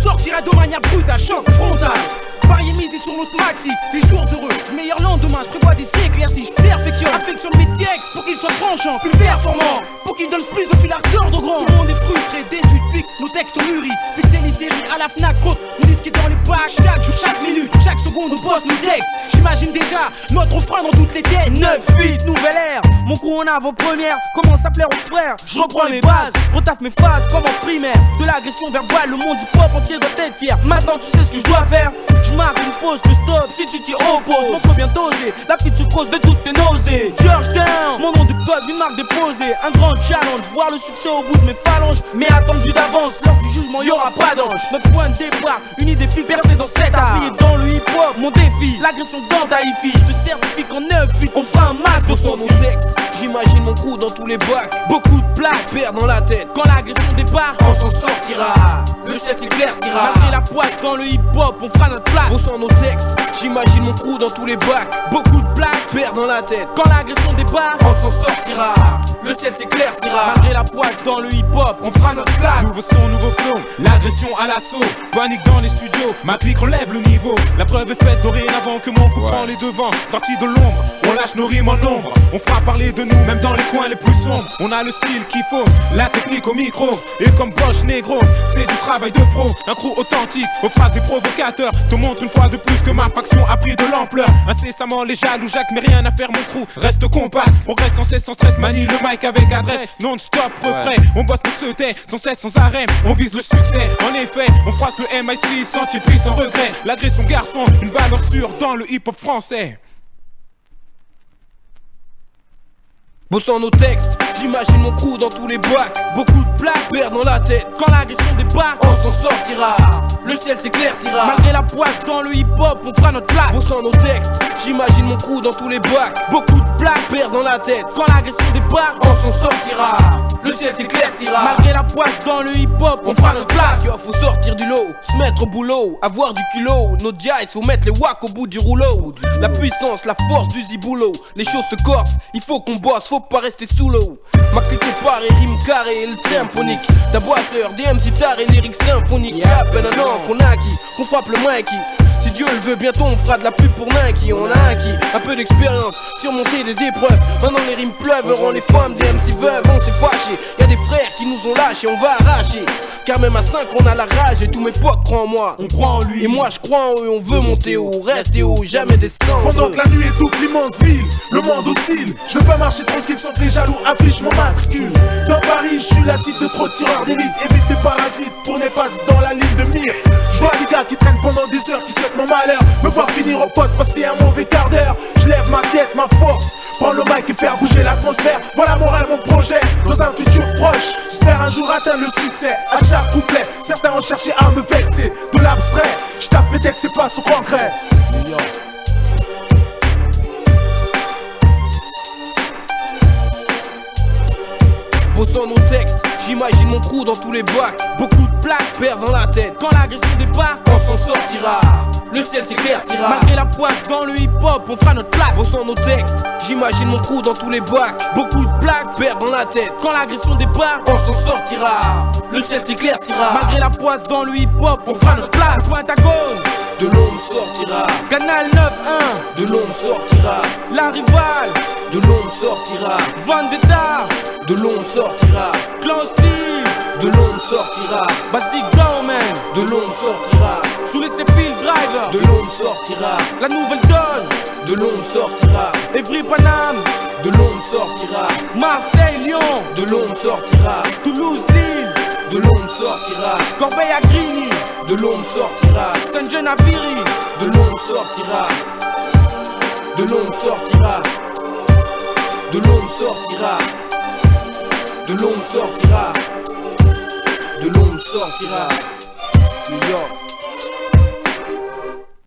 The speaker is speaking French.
sortira de manière brutale, choc frontal. Parier misé sur notre maxi, les jours heureux, meilleur lendemain, je prévois des éclaircies, je perfectionne, affectionne mes textes pour qu'ils soient tranchants, plus performants, pour qu'ils donnent plus de fil à retordre au grand. Tout le monde est frustré, déçu, pique, nos textes mûris, pixelisent des rires à la Fnac, compte, nos disques dans les bacs, chaque jour, chaque minute, chaque seconde, on bosse nos textes. J'imagine déjà notre refrain dans toutes les têtes. 9-8, nouvelle ère, mon crew en avant-première, commence à plaire aux frères, je reprends mes bases, retaffe mes phases comme en primaire, de l'agression verbale, le monde hip-hop entier doit être fier. Maintenant tu sais ce que je dois faire. Je marque une pause, je stop si tu t'y opposes. Mon faut bien doser, la future cause de toutes tes nausées. Georgetown, mon nom de code, une marque déposée. Un grand challenge, voir le succès au bout de mes phalanges. Mais attendu d'avance, lors du jugement y'aura pas d'ange. Notre point de départ, une idée fixe versée dans cet art. Appuyé dans le hip-hop, mon défi, l'agression dans ta hi-fi. Je te certifie qu'en 9-8, on fera un max de son texte. J'imagine mon crew dans tous les bacs. Beaucoup de plaques perdent dans la tête. Quand l'agression départ, on s'en sortira. Le chef s'éclaircira. Malgré la poisse dans le hip-hop, on fera notre place. On sent nos textes, j'imagine mon crew dans tous les bacs. Beaucoup de plaques perdent dans la tête. Quand l'agression débarque, on s'en sortira. Le ciel s'éclaircira. Malgré la poisse dans le hip-hop, on fera notre place. Nouveau son, nouveau flow, l'agression à l'assaut. Panique dans les studios, ma clique relève le niveau. La preuve est faite dorénavant que mon coup prend les devants. Sorti de l'ombre, on lâche nos rimes en nombre. On fera parler de nous, même dans les coins les plus sombres. On a le style qu'il faut, la technique au micro. Et comme Bosch Negro, c'est du travail de pro. Un crew authentique, aux phrases des provocateurs. Te montre une fois de plus que ma faction a pris de l'ampleur. Incessamment les jaloux Jacques, mais rien à faire mon crew. Reste compact, progresse sans cesse, sans stress. Manie le mic avec adresse, non-stop, refrain. On bosse pour se tait, sans cesse, sans arrêt. On vise le succès, en effet. On froisse le MIC, sentier pris sans regret. L'agression garçon, une valeur sûre dans le hip-hop français. Bossant nos textes, j'imagine mon crew dans tous les bacs. Beaucoup de plaques perdent dans la tête. Quand l'agression débarque, on s'en sortira. Le ciel s'éclaircira. Malgré la poisse dans le hip-hop, on fera notre place. Bossant nos textes, j'imagine mon crew dans tous les bacs. Beaucoup de plaques perdent dans la tête. Quand l'agression débarque, on s'en sortira. Le ciel s'éclaircira. Malgré la poisse dans le hip-hop, on fera notre place. Yo, faut sortir du lot, se mettre au boulot, avoir du culot. Nos diaits, faut mettre les wacks au bout du rouleau. La puissance, la force du ziboulot. Les choses se corsent, il faut qu'on bosse, faut pas rester sous l'eau. Ma clique est parée, rime carré et le symphonique. Ta boisseur, des MC tard et lyrics symphoniques. Y'a à peine un an qu'on a acquis, qu'on frappe le Mikey. Si Dieu le veut, bientôt on fera de la pub pour Nike. On a acquis un peu d'expérience, surmonter des épreuves. Maintenant les rimes pleuvent, rend les femmes des MC veuves. On s'est fâchés, y'a des frères qui nous ont lâchés, on va arracher. Car même à 5 on a la rage et tous mes potes croient en moi. On croit en lui et moi je crois en eux, on veut monter haut, rester haut, jamais descendre. Pendant que la nuit étouffe l'immense ville, le monde hostile. Je ne veux pas marcher tranquille sans que les jaloux affichent mon matricule. Dans Paris je suis la cible de trop de tireurs d'élite. Évite tes parasites pour ne pas dans la ligne de mire. Je vois des gars qui traînent pendant des heures, qui souhaitent mon malheur. Me voir finir au poste, passer un mauvais quart d'heure. Je lève ma tête, ma force, prendre le mic et faire bouger l'atmosphère. Voilà mon rêve, mon projet, dans un futur proche. J'espère un jour atteindre le succès. À chaque couplet, certains ont cherché à me vexer. De l'abstrait, je tape mes textes, c'est pas au concret. Bossant nos textes, j'imagine mon crew dans tous les bacs. Beaucoup de plaques perdent dans la tête. Quand l'agression débarque, on s'en sortira. Le ciel s'éclaircira. Malgré la poisse dans le hip-hop, on fera notre place. Bossant nos textes, j'imagine mon crew dans tous les bacs. Beaucoup de plaques perdent dans la tête. Quand l'agression débarque, on s'en sortira. Le ciel s'éclaircira. Malgré la poisse dans le hip-hop, on fera notre place. Pentagone, de l'ombre sortira. Canal 9-1, de l'ombre sortira. La rivale, de l'ombre sortira. Vendetta, de l'ombre sortira. Clan Steve, de l'ombre sortira. Basic Government, de l'ombre sortira. Sous les Field Driver, de l'ombre sortira. La nouvelle donne, de l'ombre sortira. Evry Paname, de l'ombre sortira. Marseille Lyon, de l'ombre sortira. Toulouse Lille, de l'ombre sortira. Corbeil à Grigny, de l'ombre sortira. Saint-Jean à Viry, de l'ombre sortira. De l'ombre sortira. De l'ombre sortira. De l'ombre sortira. De l'ombre sortira. New York.